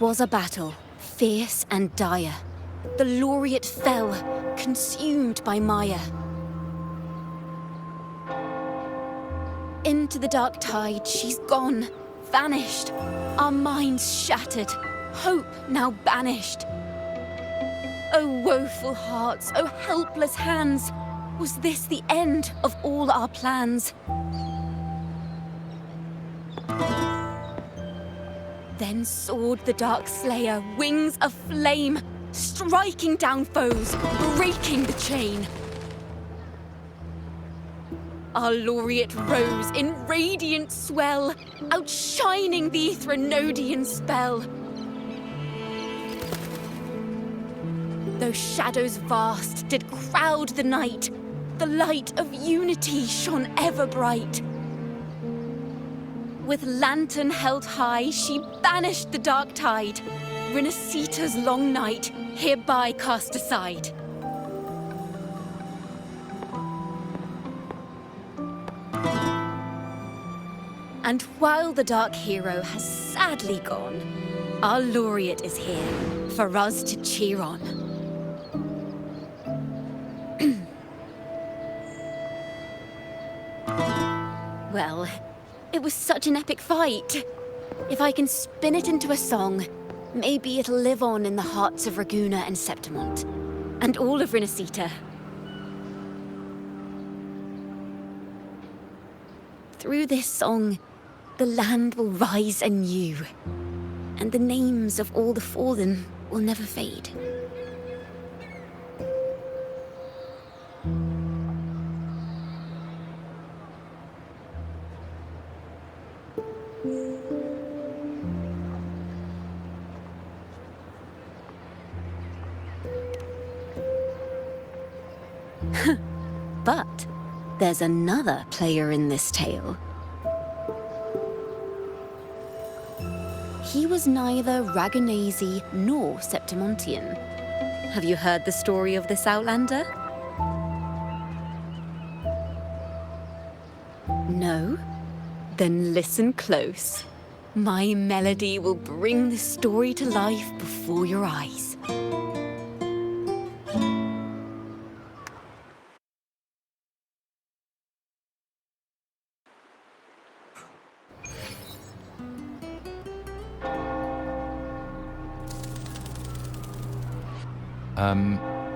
'Twas a battle, fierce and dire. The laureate fell, consumed by mire. Into the dark tide she's gone, vanished. Our minds shattered, hope now banished. O woeful hearts, O helpless hands, was this the end of all our plans? Then soared the dark slayer, wings of flame, striking down foes, breaking the chain. Our laureate rose in radiant swell, outshining the Threnodian spell. Though shadows vast did crowd the night, the light of unity shone ever bright. With lantern held high, she banished the dark tide, Renasita's long night, hereby cast aside. And while the dark hero has sadly gone, our laureate is here for us to cheer on. Well, it was such an epic fight. If I can spin it into a song, maybe it'll live on in the hearts of Raguna and Septimont, and all of Renasita. Through this song, the land will rise anew, and the names of all the fallen will never fade. But there's another player in this tale. He was neither Raganese nor Septimontian. Have you heard the story of this outlander? No? Then listen close. My melody will bring the story to life before your eyes.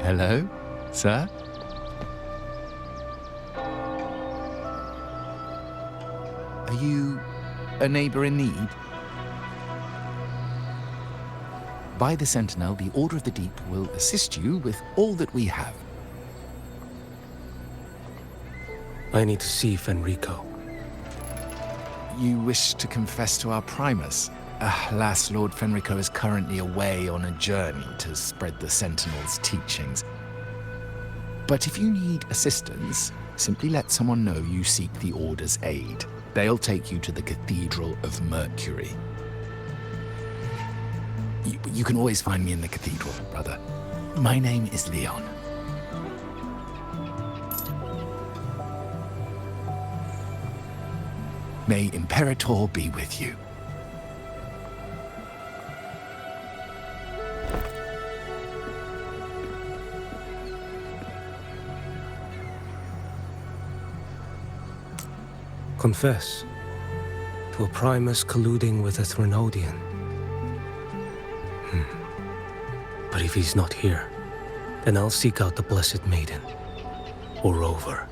Hello, sir? Are you a neighbor in need? By the Sentinel, the Order of the Deep will assist you with all that we have. I need to see Fenrico. You wish to confess to our Primus? Alas, Lord Fenrico is currently away on a journey to spread the Sentinel's teachings. But if you need assistance, simply let someone know you seek the Order's aid. They'll take you to the Cathedral of Mercury. You can always find me in the cathedral, brother. My name is Leon. May Imperator be with you. Confess to a Primus colluding with a Threnodian. But if he's not here, then I'll seek out the Blessed Maiden, or Rover.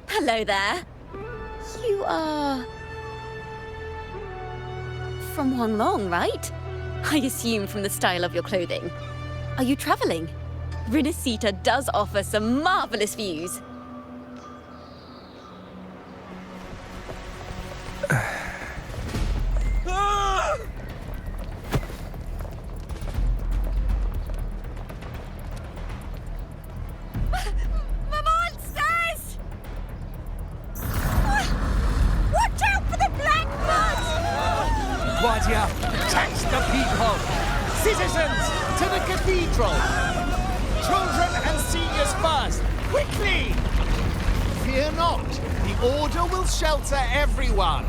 Hello there. You are... from Huanglong, right? I assume from the style of your clothing. Are you traveling? Renasita does offer some marvelous views. Protect the people! Citizens, to the cathedral! Children and seniors first! Quickly! Fear not. The Order will shelter everyone.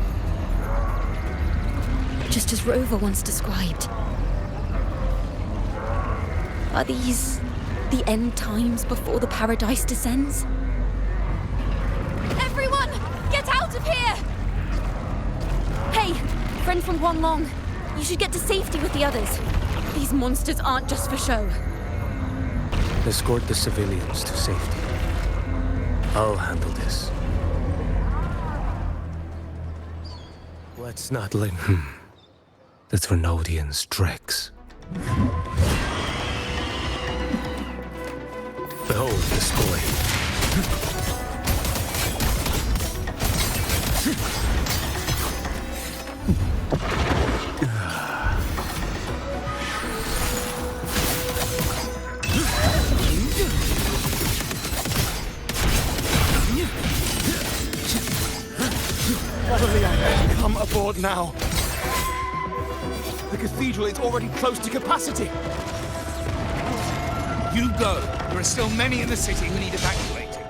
Just as Rover once described. Are these the end times before the paradise descends? Everyone, get out of here! Hey, friend from Huanglong, you should get to safety with the others. These monsters aren't just for show. Escort the civilians to safety. I'll handle this. Let's not let the Thrunodians' dregs. Behold this boy. Come aboard now. The cathedral is already close to capacity. You go. There are still many in the city who need evacuating.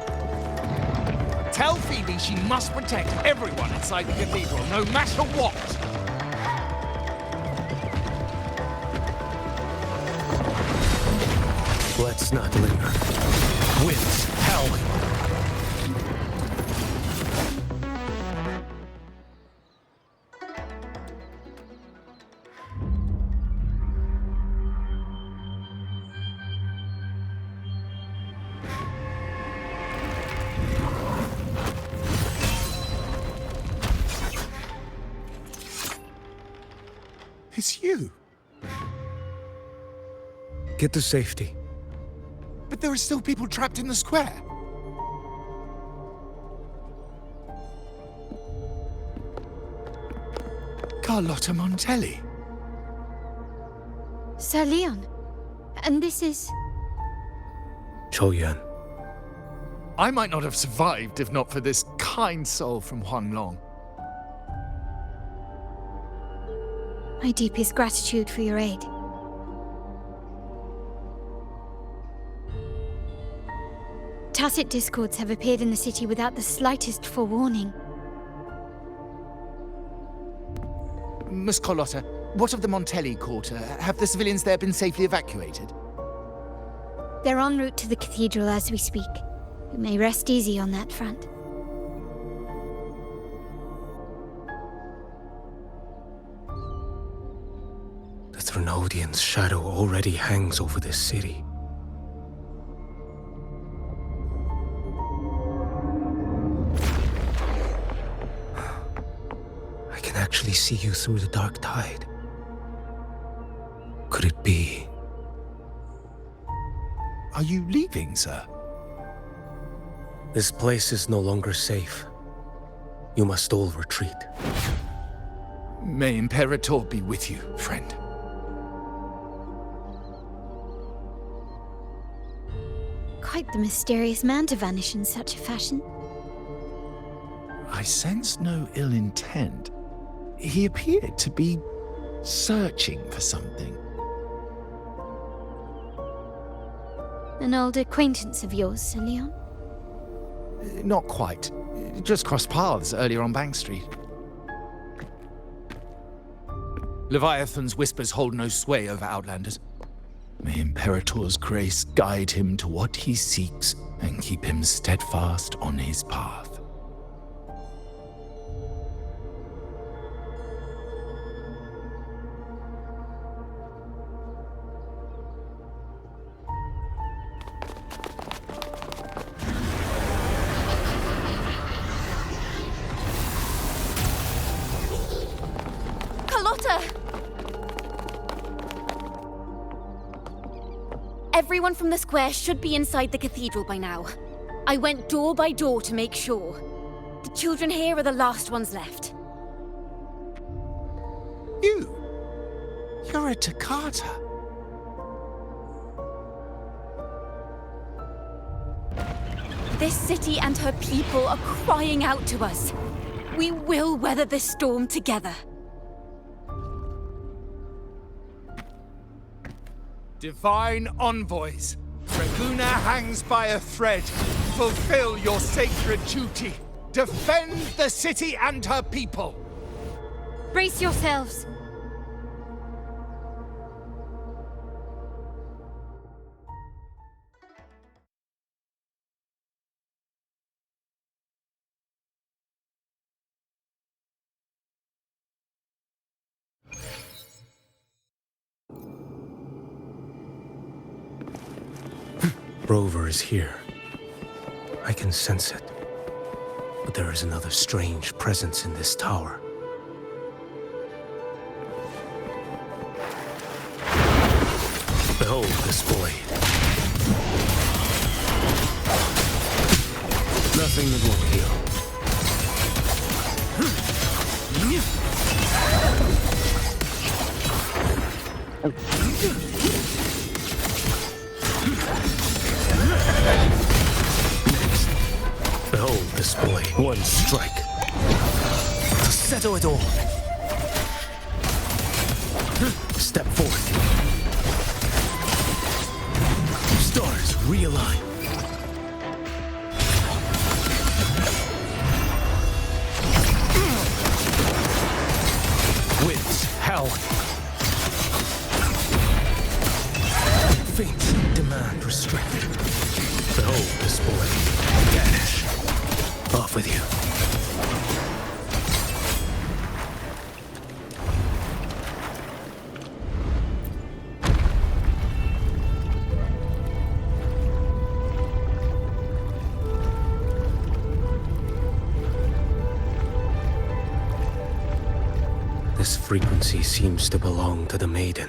Tell Phoebe she must protect everyone inside the cathedral, no matter what. Let's not linger. Winds, hell. It's you. Get to safety. But there are still people trapped in the square. Carlotta Montelli. Sir Leon, and this is... Qiuyuan. I might not have survived if not for this kind soul from Huanglong. My deepest gratitude for your aid. Tacit discords have appeared in the city without the slightest forewarning. Miss Carlotta, what of the Montelli quarter? Have the civilians there been safely evacuated? They're en route to the cathedral as we speak. You may rest easy on that front. The Thrunodian's shadow already hangs over this city. I can actually see you through the dark tide. Could it be? Are you leaving, sir? This place is no longer safe. You must all retreat. May Imperator be with you, friend. Quite the mysterious man to vanish in such a fashion. I sense no ill intent. He appeared to be searching for something. An old acquaintance of yours, Sir Leon? Not quite. Just crossed paths earlier on Bank Street. Leviathan's whispers hold no sway over Outlanders. May Imperator's grace guide him to what he seeks and keep him steadfast on his path. Everyone from the square should be inside the cathedral by now. I went door by door to make sure. The children here are the last ones left. You're a Toccata. This city and her people are crying out to us. We will weather this storm together. Divine envoys. Reguna hangs by a thread. Fulfill your sacred duty. Defend the city and her people. Brace yourselves. Rover is here. I can sense it. But there is another strange presence in this tower. Behold this blade. Nothing that won't heal. Next, behold this blade. One strike to settle it all. Step forth. Stars realign. Winds howl. Faint demand restricted. Behold this blade. Vanish. Off with you. This frequency seems to belong to the maiden.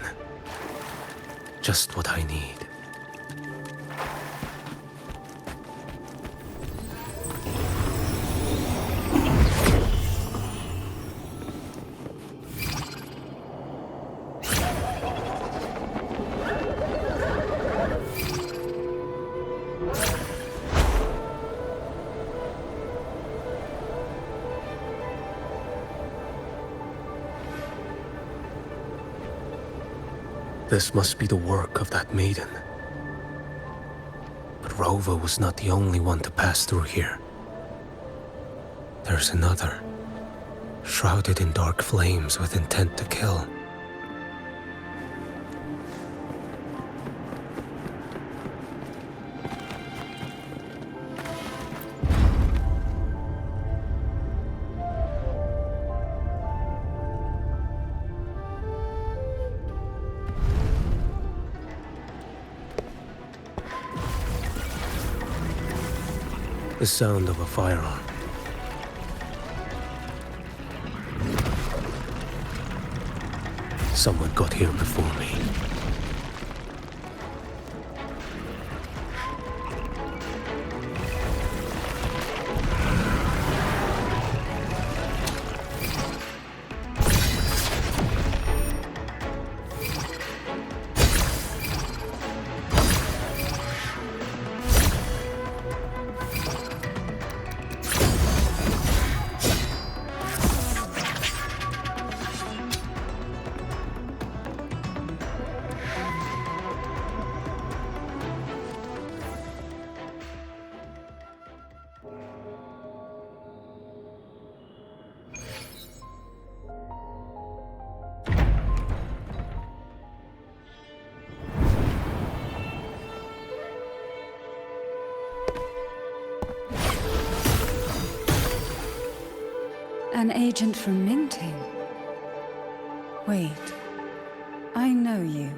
Just what I need. This must be the work of that maiden. But Rova was not the only one to pass through here. There's another, shrouded in dark flames with intent to kill. The sound of a firearm. Someone got here before me. An agent from Mingting? Wait, I know you.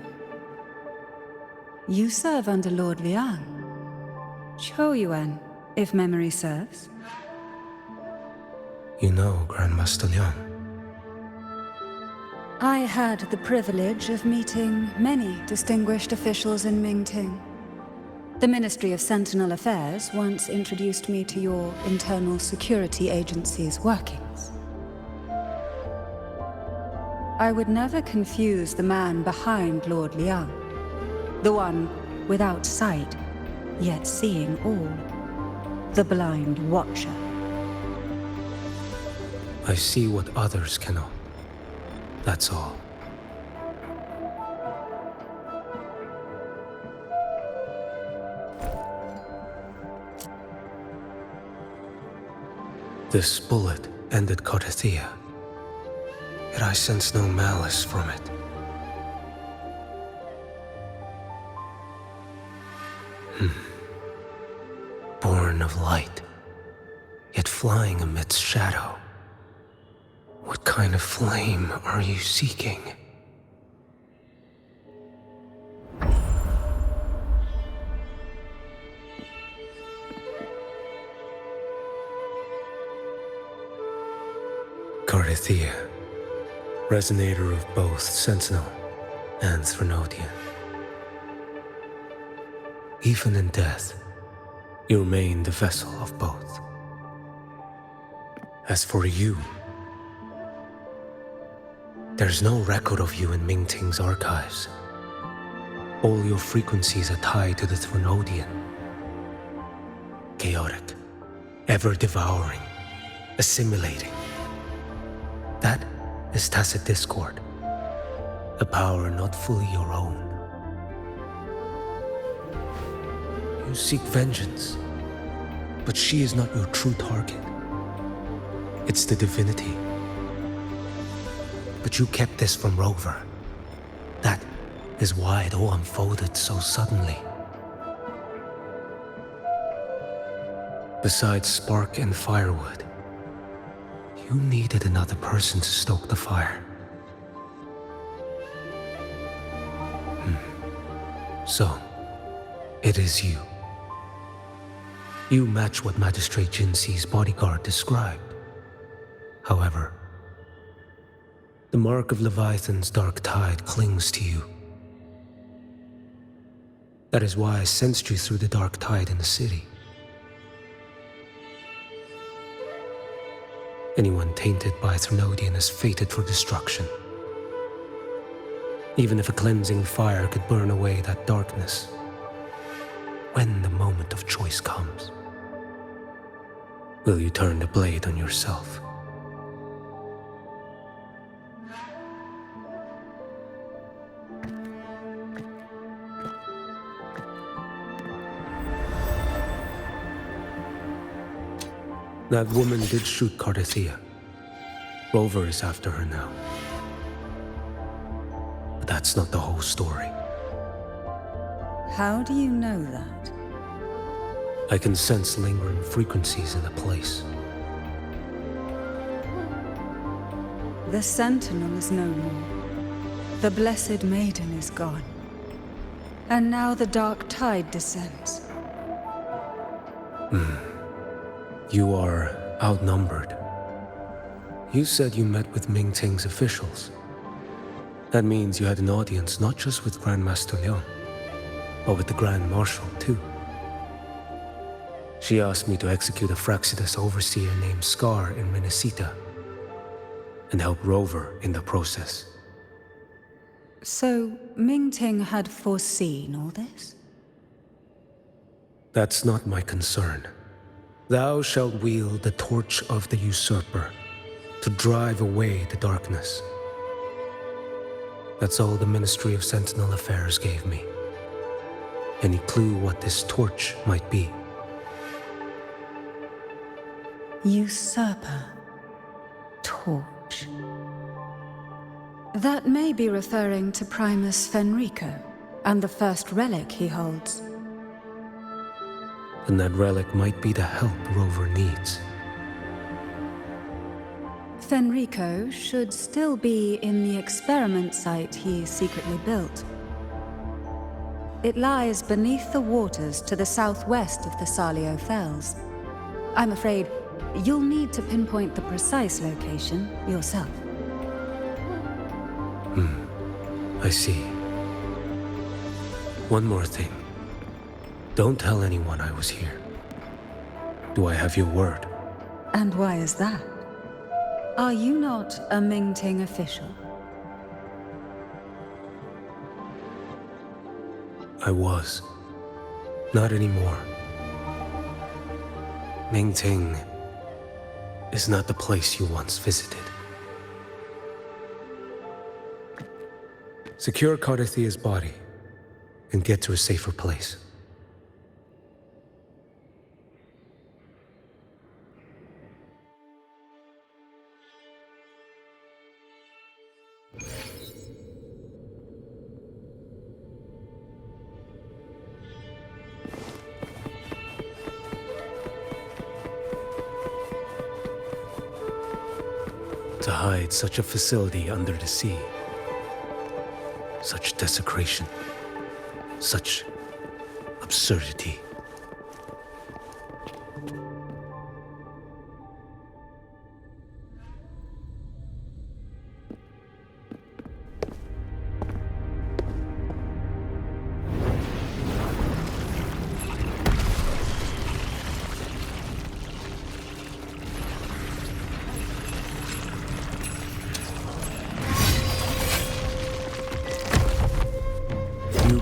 You serve under Lord Liang. Qiuyuan, if memory serves. You know Grandmaster Liang. I had the privilege of meeting many distinguished officials in Mingting. The Ministry of Sentinel Affairs once introduced me to your internal security agency's workings. I would never confuse the man behind Lord Liang, the one without sight, yet seeing all, the blind watcher. I see what others cannot. That's all. This bullet ended Carthea, yet I sense no malice from it. Born of light, yet flying amidst shadow. What kind of flame are you seeking? Carthea, resonator of both Sentinel and Threnodian. Even in death, you remain the vessel of both. As for you, there's no record of you in Mingting's archives. All your frequencies are tied to the Threnodian. Chaotic, ever-devouring, assimilating. That is tacit discord, a power not fully your own. You seek vengeance, but she is not your true target. It's the divinity. But you kept this from Rover. That is why it all unfolded so suddenly. Besides spark and firewood, you needed another person to stoke the fire. So, it is you. You match what Magistrate Jinxi's bodyguard described. However, the mark of Leviathan's dark tide clings to you. That is why I sensed you through the dark tide in the city. Anyone tainted by Threnodian is fated for destruction. Even if a cleansing fire could burn away that darkness, when the moment of choice comes, will you turn the blade on yourself? That woman did shoot Carthea. Rover is after her now. But that's not the whole story. How do you know that? I can sense lingering frequencies in the place. The Sentinel is no more. The Blessed Maiden is gone. And now the dark tide descends. You are outnumbered. You said you met with Mingting's officials. That means you had an audience not just with Grandmaster Liang, but with the Grand Marshal too. She asked me to execute a Fraxidus overseer named Scar in Minnesota, and help Rover in the process. So, Mingting had foreseen all this? That's not my concern. Thou shalt wield the torch of the usurper to drive away the darkness. That's all the Ministry of Sentinel Affairs gave me. Any clue what this torch might be? Usurper. Torch. That may be referring to Primus Fenrico and the first relic he holds. And that relic might be the help Rover needs. Fenrico should still be in the experiment site he secretly built. It lies beneath the waters to the southwest of the Salio Fells. I'm afraid you'll need to pinpoint the precise location yourself. I see. One more thing. Don't tell anyone I was here. Do I have your word? And why is that? Are you not a Mingting official? I was. Not anymore. Mingting is not the place you once visited. Secure Carthea's body and get to a safer place. to hide such a facility under the sea. Such desecration. Such absurdity.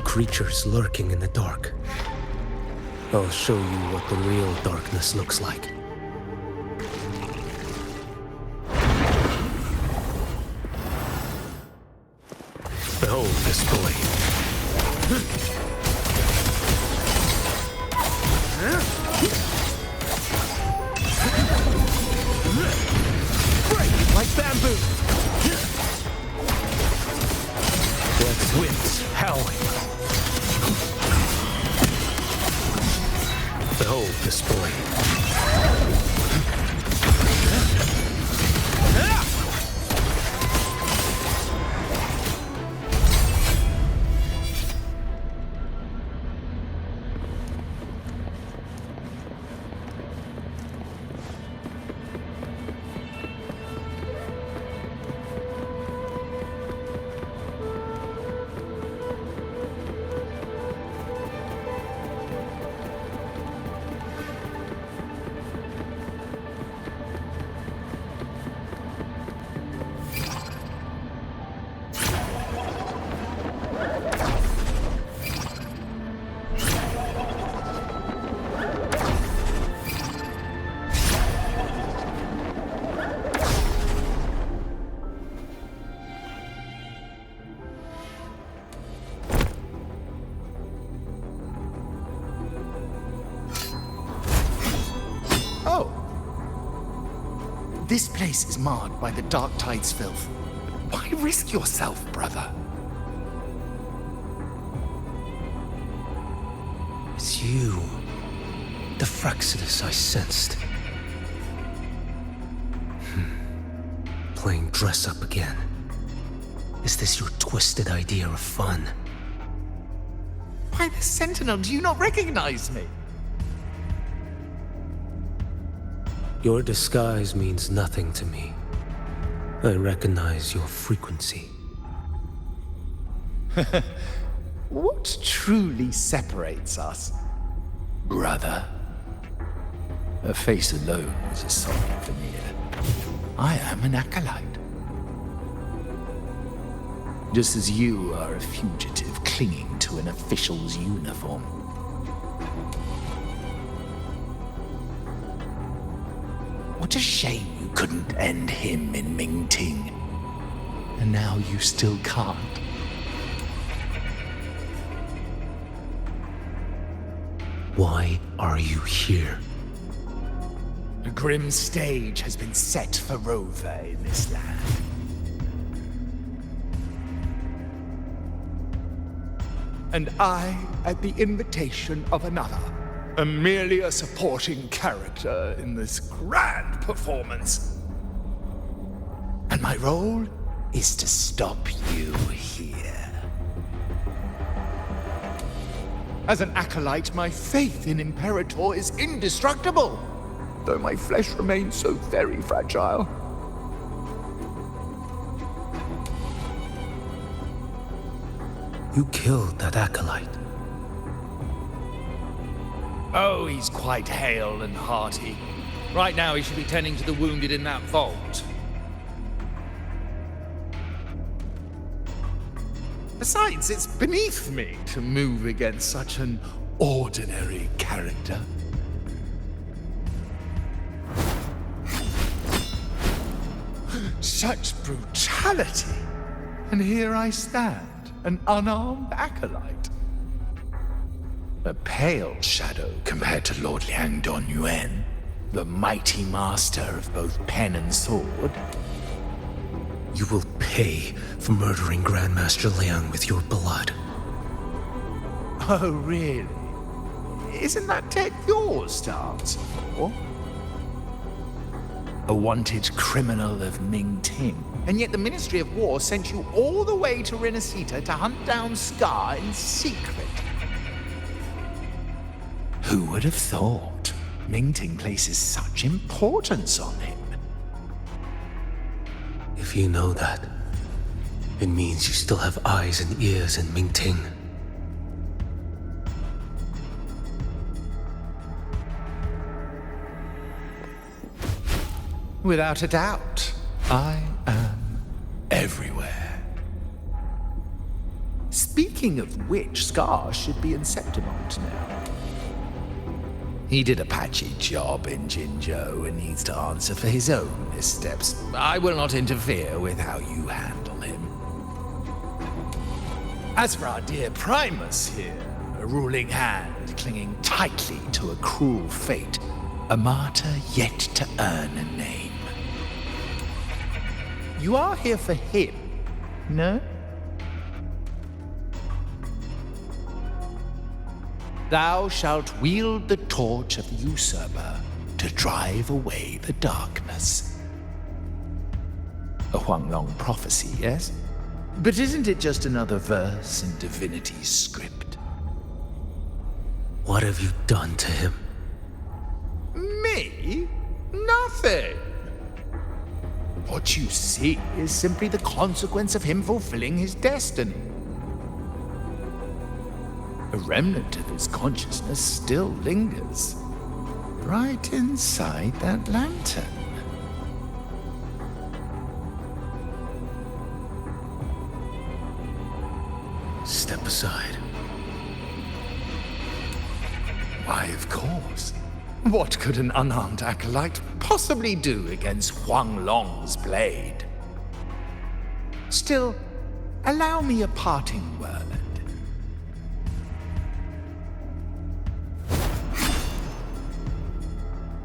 Creatures lurking in the dark. I'll show you what the real darkness looks like. Behold this blade. Break like bamboo. Let winds howling. Behold this blade. This place is marred by the Dark Tide's filth. Why risk yourself, brother? It's you. The Fraxidus I sensed. Playing dress up again. Is this your twisted idea of fun? By the Sentinel, do you not recognize me? Your disguise means nothing to me. I recognize your frequency. What truly separates us, brother? Her face alone is a solid veneer. I am an acolyte. Just as you are a fugitive clinging to an official's uniform. What a shame you couldn't end him in Mingting. And now you still can't. Why are you here? A grim stage has been set for Rover in this land. And I, at the invitation of another, am merely a supporting character in this grand performance. And my role is to stop you here. As an acolyte, my faith in Imperator is indestructible, though my flesh remains so very fragile. You killed that acolyte. Oh, he's quite hale and hearty. Right now he should be tending to the wounded in that vault. Besides, it's beneath me to move against such an ordinary character. Such brutality! And here I stand, an unarmed acolyte. A pale shadow compared to Lord Liang Donyuan, the mighty master of both pen and sword. You will pay for murdering Grandmaster Liang with your blood. Oh, really? Isn't that tech yours to answer for? a wanted criminal of Ming Ting. And yet the Ministry of War sent you all the way to Renacita to hunt down Scar in secret. Who would have thought Ming Ting places such importance on him? If you know that, it means you still have eyes and ears in Ming Ting. Without a doubt, I am everywhere. Speaking of which, Scar should be in Septimont now. He did a patchy job in Jinzhou and needs to answer for his own missteps. I will not interfere with how you handle him. As for our dear Primus here, a ruling hand clinging tightly to a cruel fate, a martyr yet to earn a name. You are here for him, no? Thou shalt wield the torch of the usurper to drive away the darkness. A Huanglong prophecy, yes? But isn't it just another verse in Divinity's script? What have you done to him? Me? Nothing. What you see is simply the consequence of him fulfilling his destiny. A remnant of his consciousness still lingers, right inside that lantern. Step aside. Why, of course. What could an unarmed acolyte possibly do against Huanglong's blade? Still, allow me a parting word.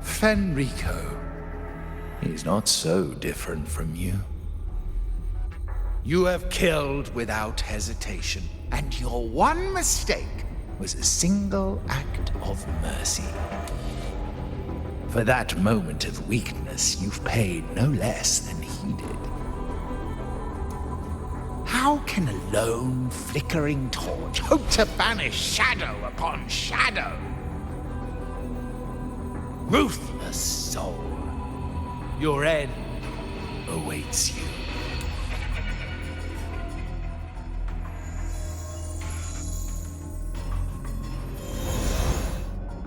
Fenrico is not so different from you. You have killed without hesitation, and your one mistake was a single act of mercy. For that moment of weakness, you've paid no less than he did. How can a lone, flickering torch hope to banish shadow upon shadow? Ruthless soul, your end awaits you.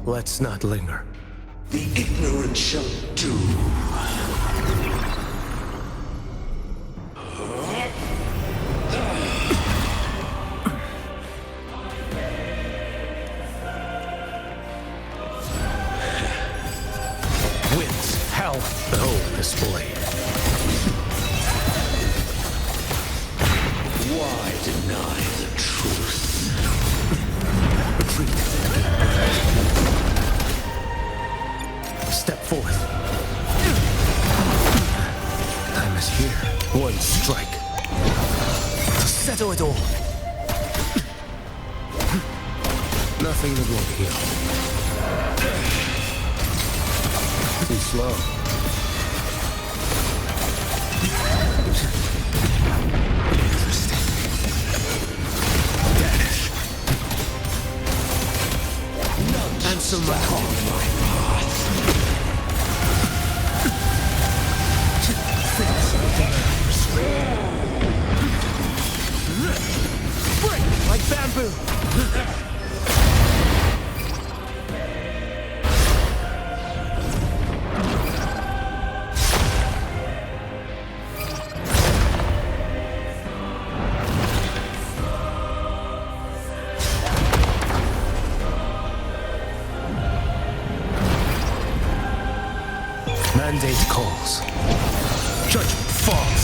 Let's not linger. The ignorant shall do. Winds, hell, behold this blade. Why deny the truth? Retreat. Step forth. Time is here. One strike. To settle it all. Nothing that won't heal. Too slow. Interesting. Dash. Answer my call. Break like bamboo. Mandate calls. Judgment falls.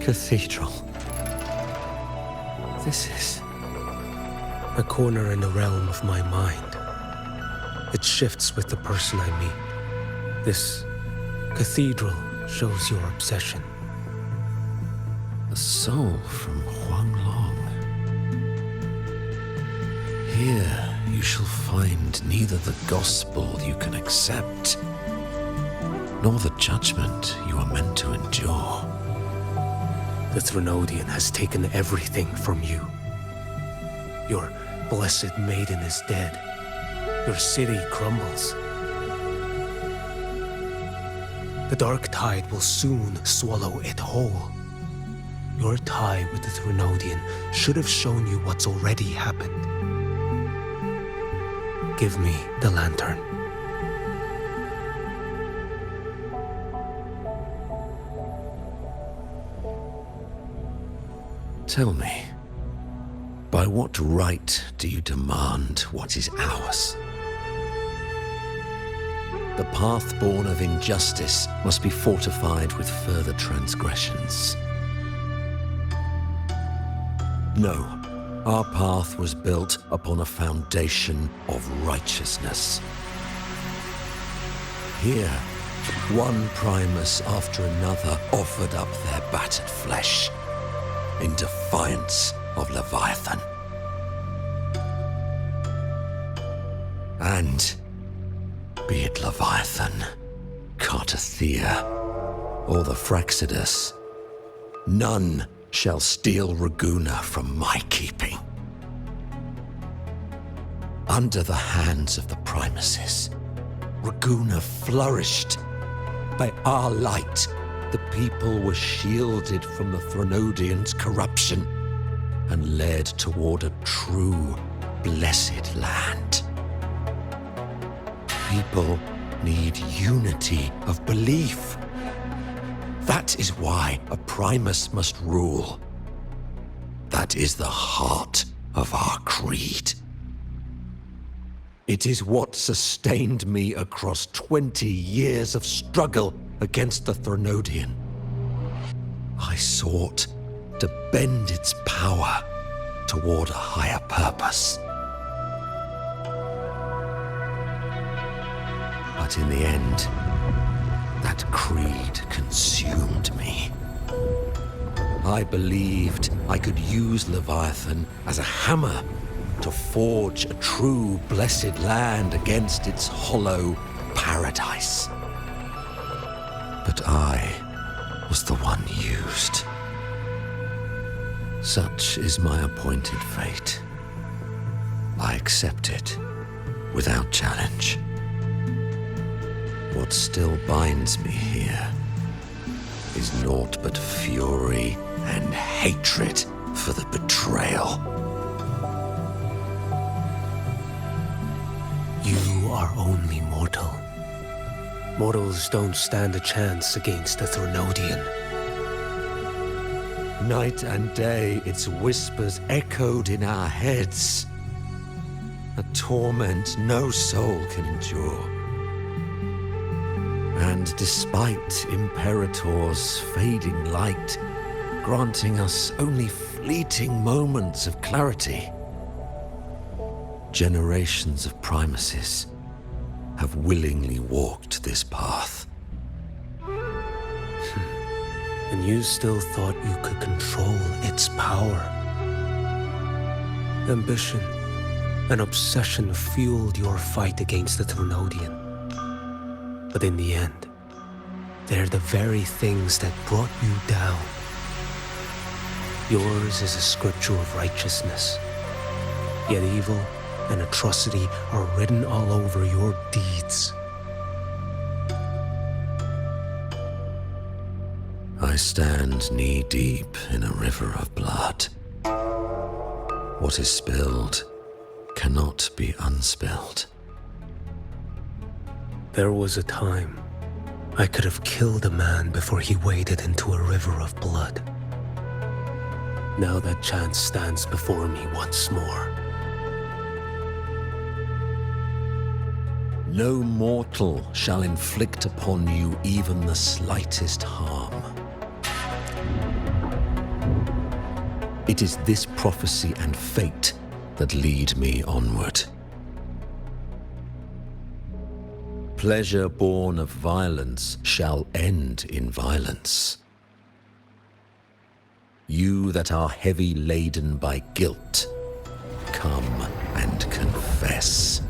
Cathedral. This is a corner in the realm of my mind. It shifts with the person I meet. This cathedral shows your obsession. A soul from Huanglong. Here you shall find neither the gospel you can accept, nor the judgment you are meant to endure. The Threnodian has taken everything from you. Your blessed maiden is dead. Your city crumbles. The dark tide will soon swallow it whole. Your tie with the Threnodian should have shown you what's already happened. Give me the lantern. Tell me, by what right do you demand what is ours? The path born of injustice must be fortified with further transgressions. No, our path was built upon a foundation of righteousness. Here, one Primus after another offered up their battered flesh in defiance of Leviathan. And be it Leviathan, Cartathea, or the Fraxidus, none shall steal Raguna from my keeping. Under the hands of the Primuses, Raguna flourished. By our light, the people were shielded from the Threnodians' corruption and led toward a true, blessed land. People need unity of belief. That is why a Primus must rule. That is the heart of our creed. It is what sustained me across 20 years of struggle against the Threnodian. I sought to bend its power toward a higher purpose. But in the end, that creed consumed me. I believed I could use Leviathan as a hammer to forge a true blessed land against its hollow paradise. But I was the one used. Such is my appointed fate. I accept it without challenge. What still binds me here is naught but fury and hatred for the betrayal. You are only mortal. Mortals don't stand a chance against the Threnodian. Night and day, its whispers echoed in our heads. A torment no soul can endure. And despite Imperator's fading light, granting us only fleeting moments of clarity, generations of Primuses have willingly walked this path. And you still thought you could control its power. Ambition and obsession fueled your fight against the Threnodian. But in the end, they're the very things that brought you down. Yours is a scripture of righteousness, yet evil and atrocity are written all over your deeds. I stand knee-deep in a river of blood. What is spilled cannot be unspilled. There was a time I could have killed a man before he waded into a river of blood. Now that chance stands before me once more. No mortal shall inflict upon you even the slightest harm. It is this prophecy and fate that lead me onward. Pleasure born of violence shall end in violence. You that are heavy laden by guilt, come and confess.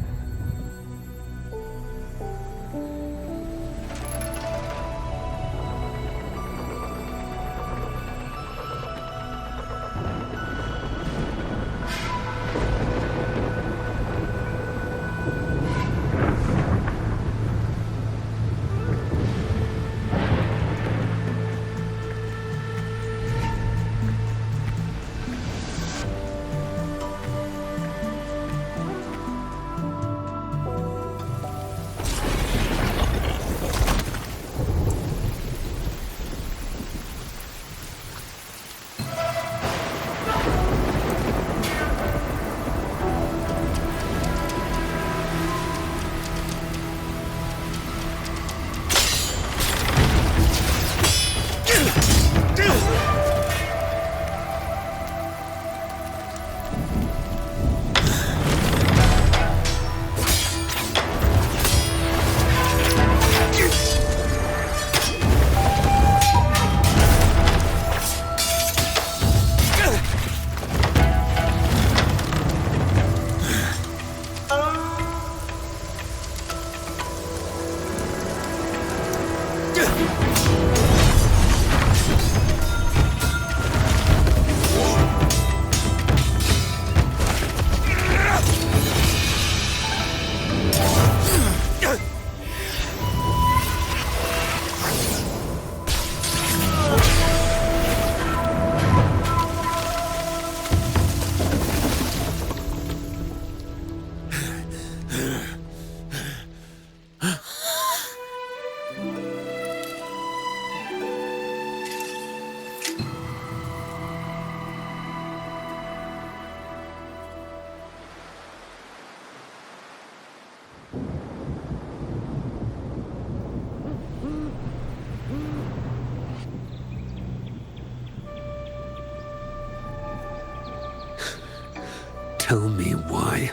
Tell me why.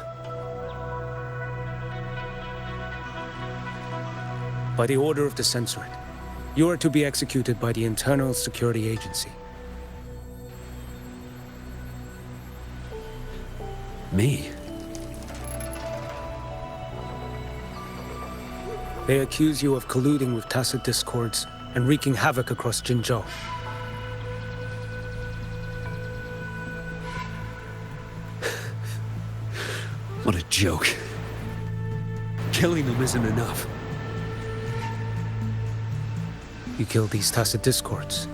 By the order of the Censorate, you are to be executed by the Internal Security Agency. Me? They accuse you of colluding with tacit discords and wreaking havoc across Jinzhou. What a joke. Killing them isn't enough. You killed these tacit discords.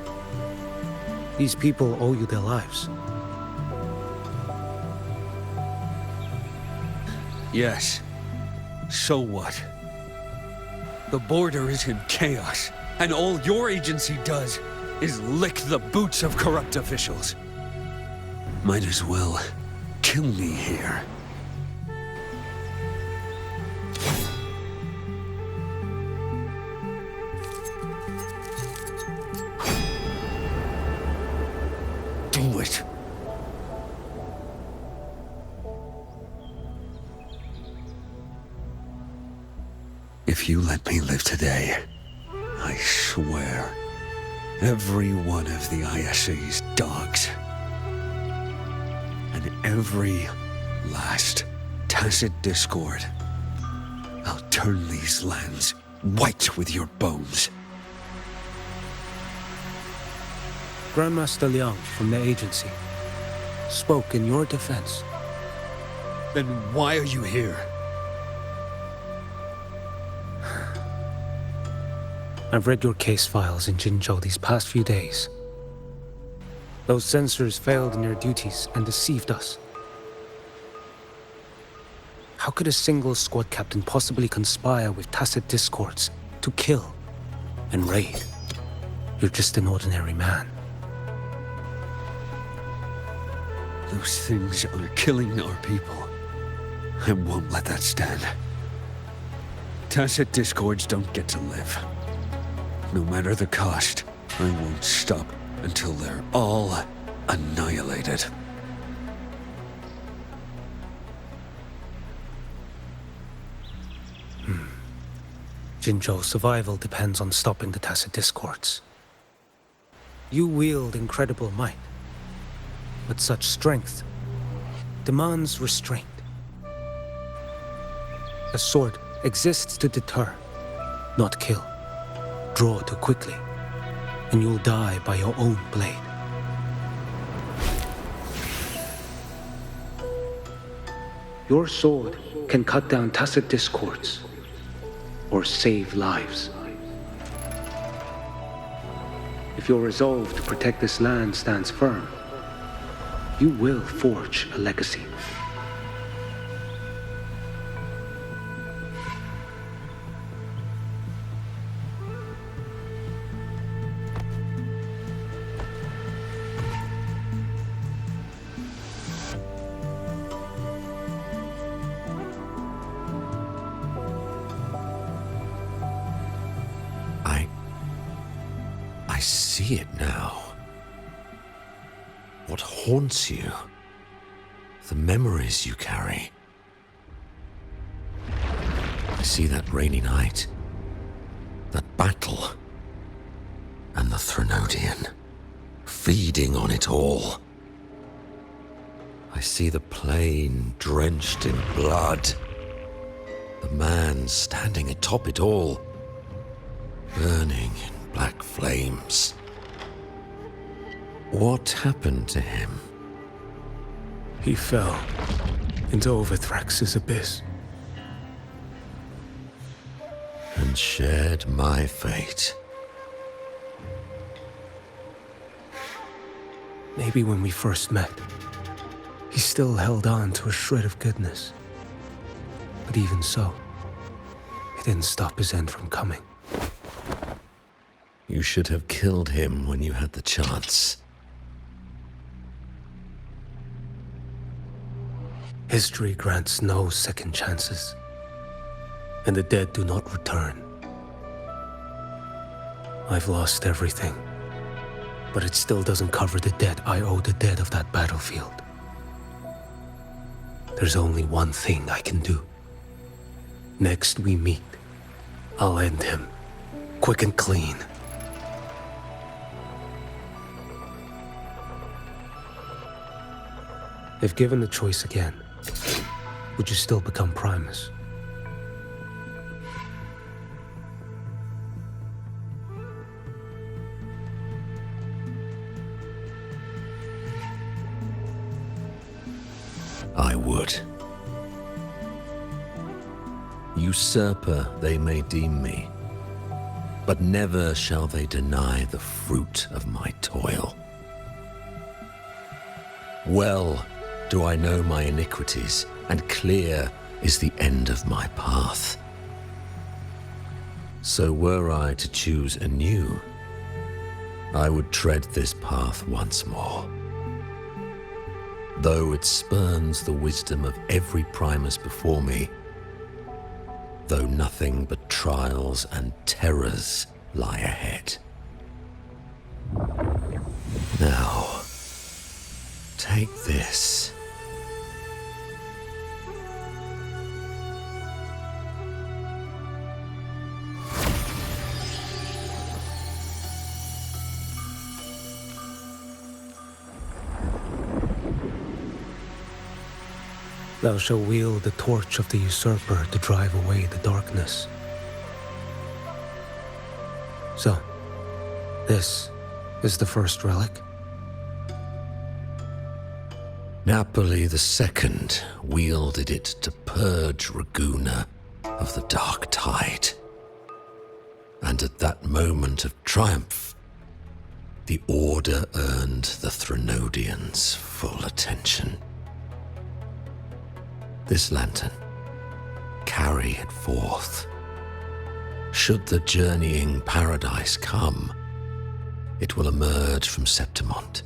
These people owe you their lives. Yes. So what? The border is in chaos, and all your agency does is lick the boots of corrupt officials. Might as well kill me here. Do it. If you let me live today, I swear, every one of the ISA's dogs, and every last tacit discord, I'll turn these lands white with your bones. Grandmaster Liang from the agency spoke in your defense. Then why are you here? I've read your case files in Jinzhou these past few days. Those censors failed in their duties and deceived us. How could a single squad captain possibly conspire with tacit discords to kill and raid? You're just an ordinary man. Those things are killing our people. I won't let that stand. Tacit discords don't get to live. No matter the cost, I won't stop until they're all annihilated. Jinzhou's survival depends on stopping the tacit discords. You wield incredible might, but such strength demands restraint. A sword exists to deter, not kill. Draw too quickly, and you'll die by your own blade. Your sword can cut down tacit discords, or save lives. If your resolve to protect this land stands firm, you will forge a legacy. I see it now. What haunts you? The memories you carry. I see that rainy night, that battle, and the Threnodian, feeding on it all. I see the plain drenched in blood, the man standing atop it all, burning in black flames. What happened to him? He fell into Overthrax's abyss. And shared my fate. Maybe when we first met, he still held on to a shred of goodness. But even so, it didn't stop his end from coming. You should have killed him when you had the chance. History grants no second chances, and the dead do not return. I've lost everything, but it still doesn't cover the debt I owe the dead of that battlefield. There's only one thing I can do. Next we meet, I'll end him, quick and clean. If given the choice again, would you still become Primus? I would. Usurper they may deem me, but never shall they deny the fruit of my toil. Well do I know my iniquities, and clear is the end of my path. So were I to choose anew, I would tread this path once more. Though it spurns the wisdom of every Primus before me, though nothing but trials and terrors lie ahead. Now, take this. Thou shalt wield the torch of the usurper to drive away the darkness. So, this is the first relic? Napoli II wielded it to purge Raguna of the dark tide. And at that moment of triumph, the Order earned the Threnodians' full attention. This lantern, carry it forth. Should the journeying paradise come, it will emerge from Septimont,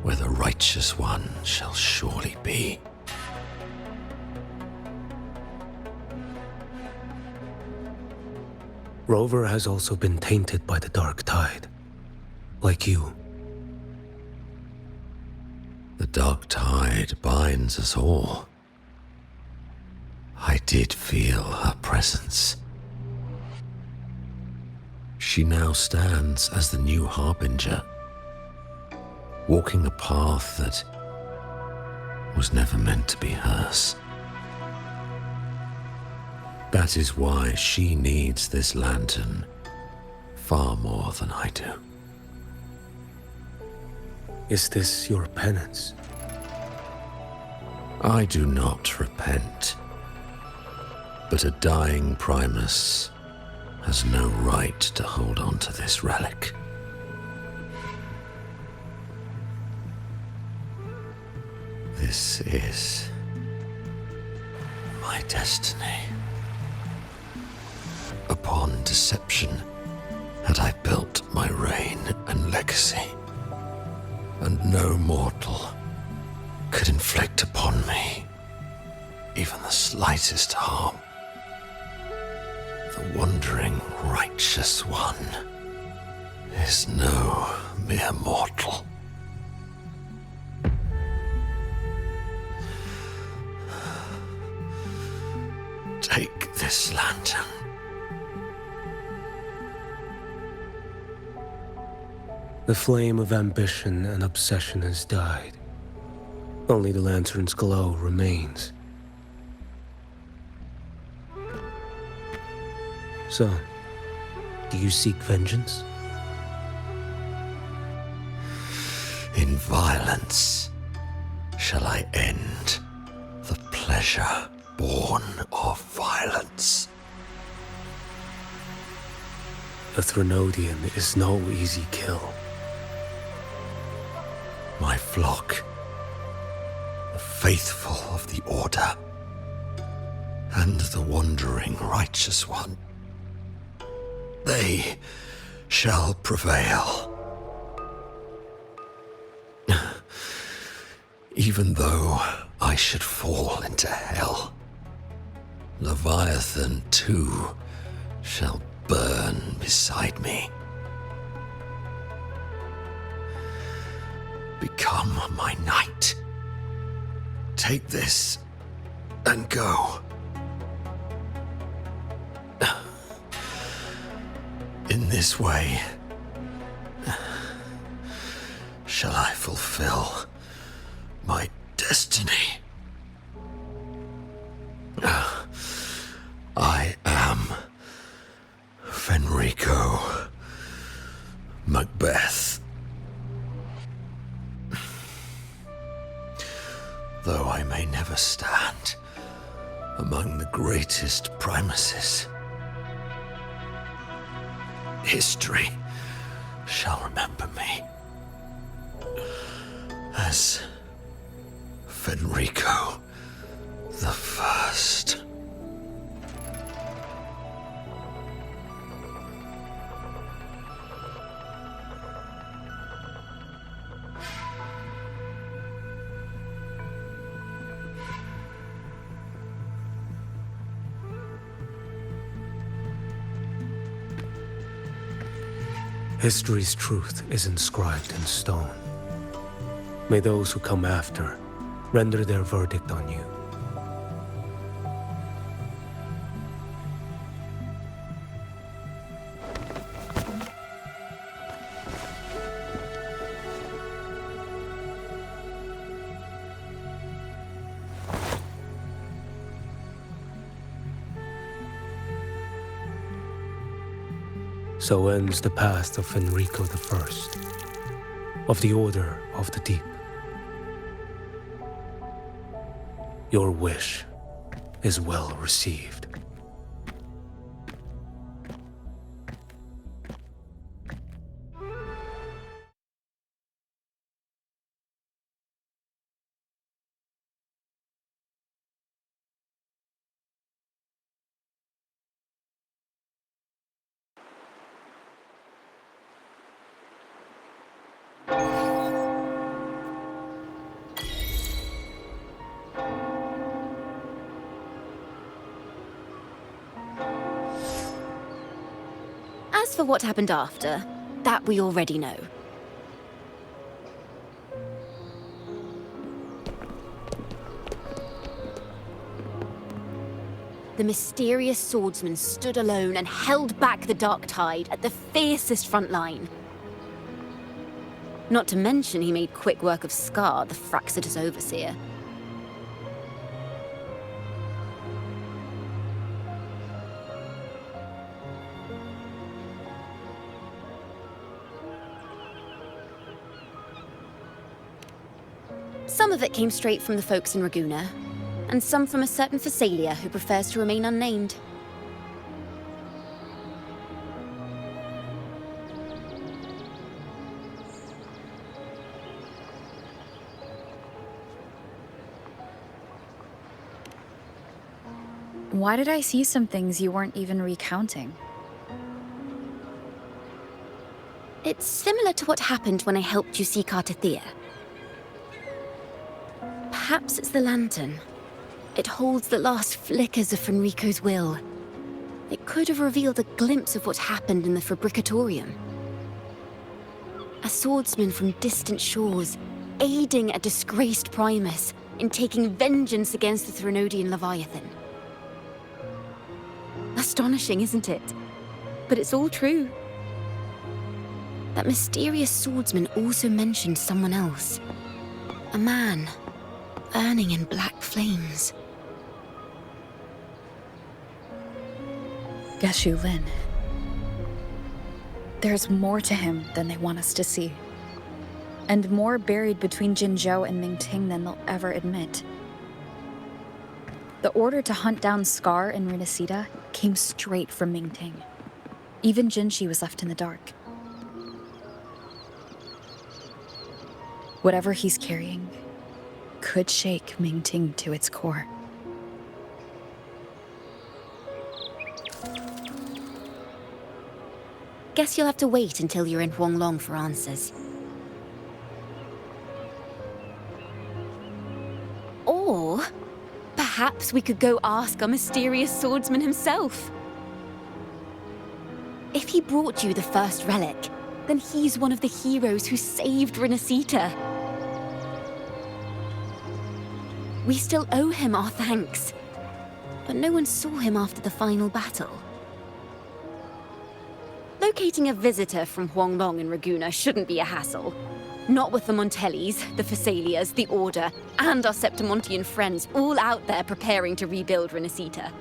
where the righteous one shall surely be. Rover has also been tainted by the dark tide, like you. The dark tide binds us all. I did feel her presence. She now stands as the new harbinger, walking a path that was never meant to be hers. That is why she needs this lantern far more than I do. Is this your penance? I do not repent, but a dying Primus has no right to hold on to this relic. This is my destiny. Upon deception had I built my reign and legacy, and no mortal could inflict upon me even the slightest harm. The wandering righteous one is no mere mortal. Take this lantern. The flame of ambition and obsession has died. Only the lantern's glow remains. So, do you seek vengeance? In violence shall I end the pleasure born of violence. A Threnodian is no easy kill. My flock, the faithful of the Order, and the wandering righteous one, they shall prevail. Even though I should fall into hell, Leviathan too shall burn beside me. Become my knight. Take this and go. In this way, shall I fulfill my destiny. I am Fenrico Macbeth. Though I may never stand among the greatest Primuses, history shall remember me as Fenrico the First. History's truth is inscribed in stone. May those who come after render their verdict on you. So ends the path of Fenrico the First, of the Order of the Deep. Your wish is well received. As for what happened after, that we already know. the mysterious swordsman stood alone and held back the dark tide at the fiercest front line. Not to mention he made quick work of Scar, the Fraxidus overseer. Some of it came straight from the folks in Raguna, and some from a certain Phasalia who prefers to remain unnamed. Why did I see some things you weren't even recounting? It's similar to what happened when I helped you seek Artathea. Perhaps it's the lantern. It holds the last flickers of Fenrico's will. It could have revealed a glimpse of what happened in the Fabricatorium. A swordsman from distant shores, aiding a disgraced Primus in taking vengeance against the Threnodian Leviathan. Astonishing, isn't it? But it's all true. That mysterious swordsman also mentioned someone else. A man, burning in black flames. Qiuyuan. There's more to him than they want us to see. And more buried between Jinzhou and Mingting than they'll ever admit. The order to hunt down Scar and Renacita came straight from Mingting. Even Jinshi was left in the dark. Whatever he's carrying could shake Mingting to its core. Guess you'll have to wait until you're in Huanglong for answers. Or perhaps we could go ask our mysterious swordsman himself. If he brought you the first relic, then he's one of the heroes who saved Renacita. We still owe him our thanks, but no one saw him after the final battle. Locating a visitor from Huanglong and Raguna shouldn't be a hassle. Not with the Montellis, the Phasalias, the Order, and our Septimontian friends all out there preparing to rebuild Renacita.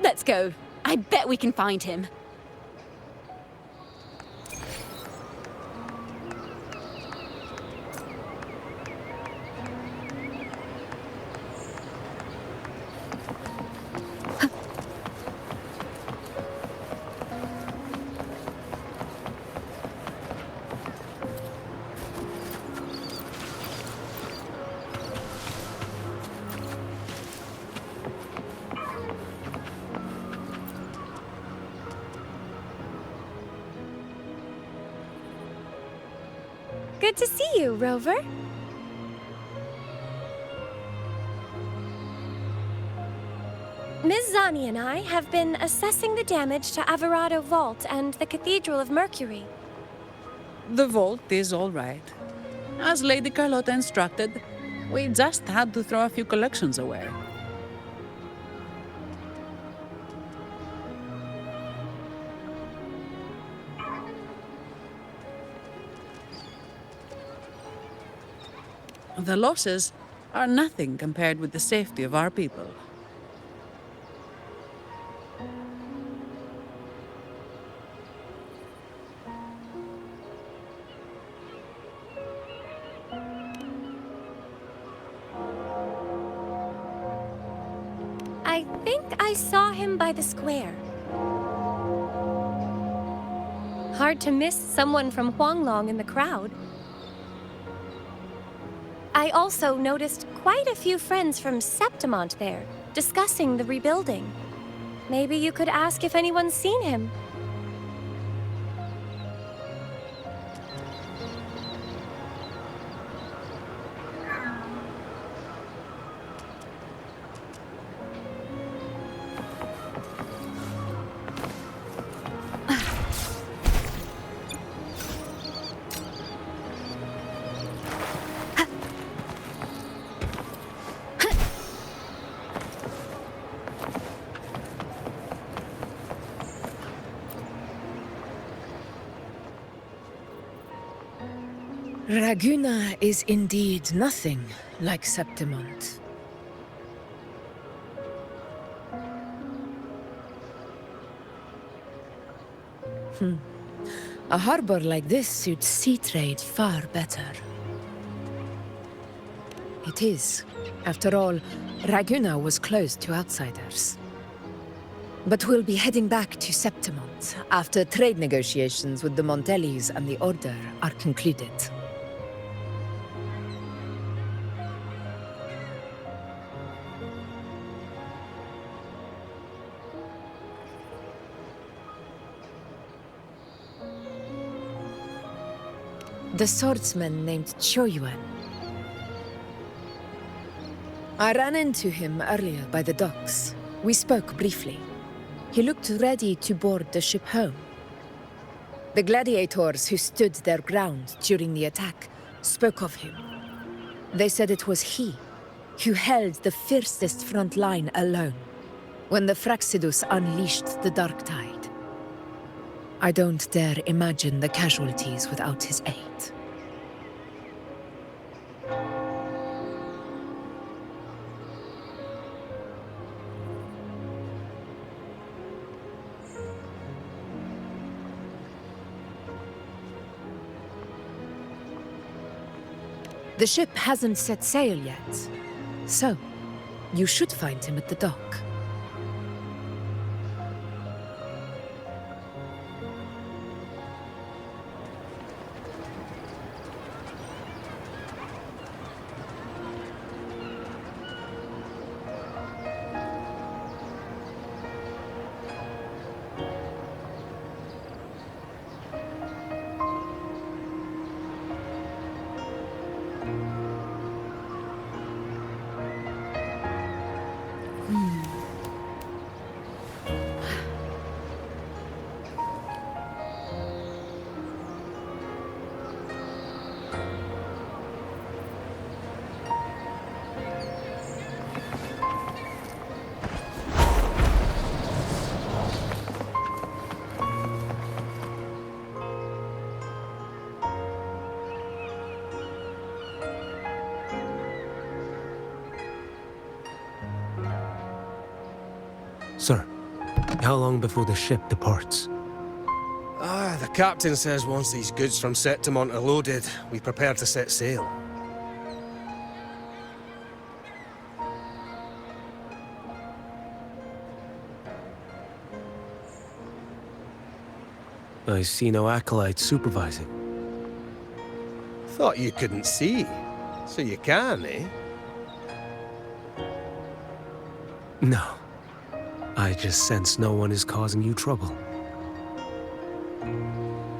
Let's go. I bet we can find him. Good to see you, Rover. Ms. Zani and I have been assessing the damage to Averado Vault and the Cathedral of Mercury. The vault is all right. As Lady Carlotta instructed, we just had to throw a few collections away. The losses are nothing compared with the safety of our people. I think I saw him by the square. Hard to miss someone from Huanglong in the crowd. I also noticed quite a few friends from Septimont there, discussing the rebuilding. Maybe you could ask if anyone's seen him. Raguna is indeed nothing like Septimont. A harbor like this suits sea trade far better. It is. After all, Raguna was closed to outsiders. But we'll be heading back to Septimont after trade negotiations with the Montellis and the Order are concluded. The swordsman named Qiuyuan. I ran into him earlier by the docks. We spoke briefly. He looked ready to board the ship home. The gladiators who stood their ground during the attack spoke of him. They said it was he who held the fiercest front line alone when the Fraxidus unleashed the Dark Tide. I don't dare imagine the casualties without his aid. The ship hasn't set sail yet, so you should find him at the dock. Sir, how long before the ship departs? The captain says once these goods from Septimont are loaded, we prepare to set sail. I see no acolytes supervising. Thought you couldn't see. So you can, eh? No. I just sense no one is causing you trouble.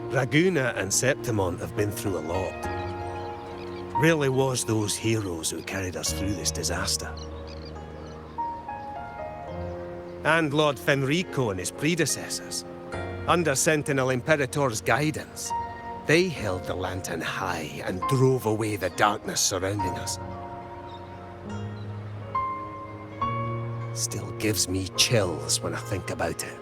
Raguna and Septimont have been through a lot. Rarely was those heroes who carried us through this disaster. And Lord Fenrico and his predecessors, under Sentinel Imperator's guidance, they held the lantern high and drove away the darkness surrounding us. Still gives me chills when I think about it.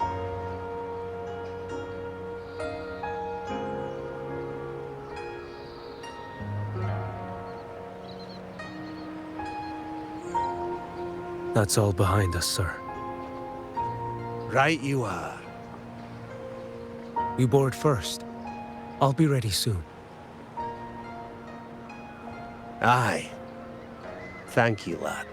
That's all behind us, sir. Right you are. You board first. I'll be ready soon. Aye. Thank you, lad.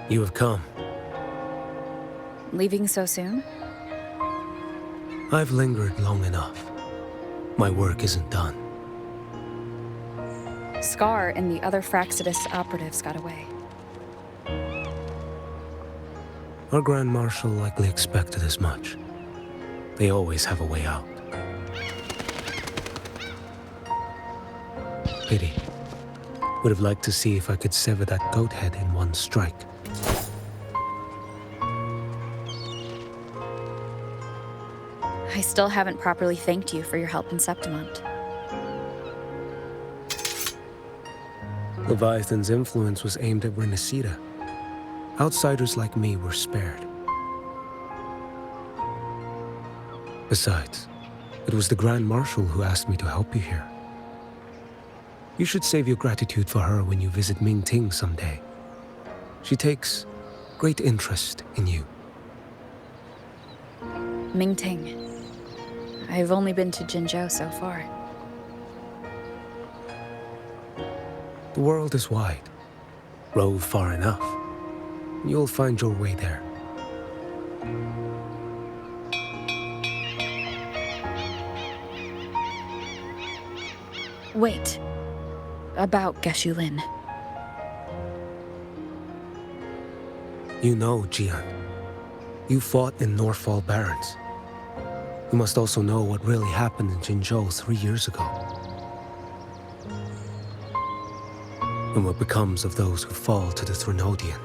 You have come. Leaving so soon? I've lingered long enough. My work isn't done. Scar and the other Fraxidus operatives got away. Our Grand Marshal likely expected as much. They always have a way out. Pity. Would have liked to see if I could sever that goat head in one strike. I still haven't properly thanked you for your help in Septimont. Leviathan's influence was aimed at Renacida. outsiders like me were spared. Besides, it was the Grand Marshal who asked me to help you here. You should save your gratitude for her when you visit Mingting someday. She takes great interest in you. Mingting. I've only been to Jinzhou so far. The world is wide. Rove far enough. You'll find your way there. Wait. About Qiuyuan. You know, Qiuyuan. You fought in Northfall Barrens. You must also know what really happened in Jinzhou 3 years ago. And what becomes of those who fall to the Threnodian.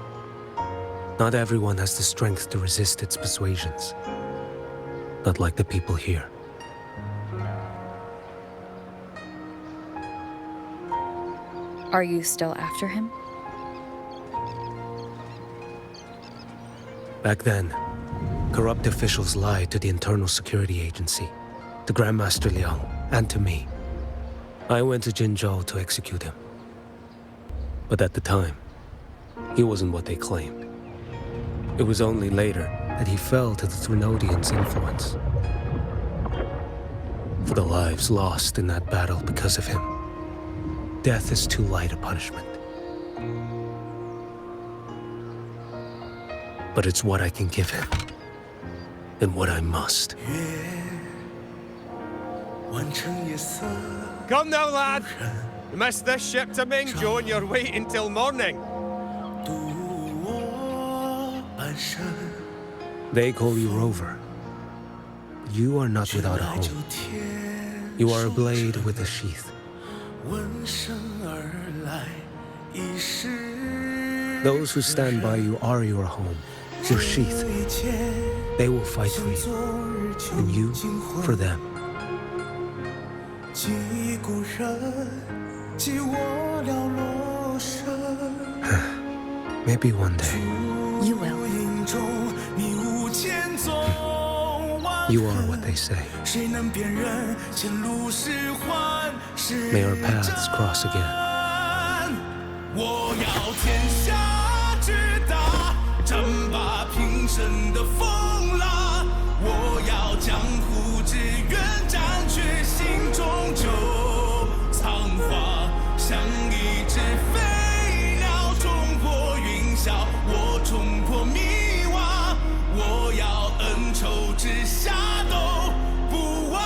Not everyone has the strength to resist its persuasions. Not like the people here. Are you still after him? Back then, corrupt officials lied to the Internal Security Agency, to Grandmaster Liang, and to me. I went to Jinzhou to execute him. But at the time, he wasn't what they claimed. It was only later that he fell to the Threnodians' influence. For the lives lost in that battle because of him, death is too light a punishment. But it's what I can give him, and what I must. Come now, lad! You missed this ship to Mingzhou and you're waiting till morning. They call you Rover. You are not without a home. You are a blade with a sheath. Those who stand by you are your home, your sheath. They will fight for you, and you for them. Maybe one day. You will. You are what they say. May our paths cross again. 我要天下之大，争霸平生的风浪。我要江湖之远，斩却心中旧苍华。像一只飞鸟冲破云霄，我冲破迷惘。我要恩仇之下都不忘。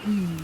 Hmm.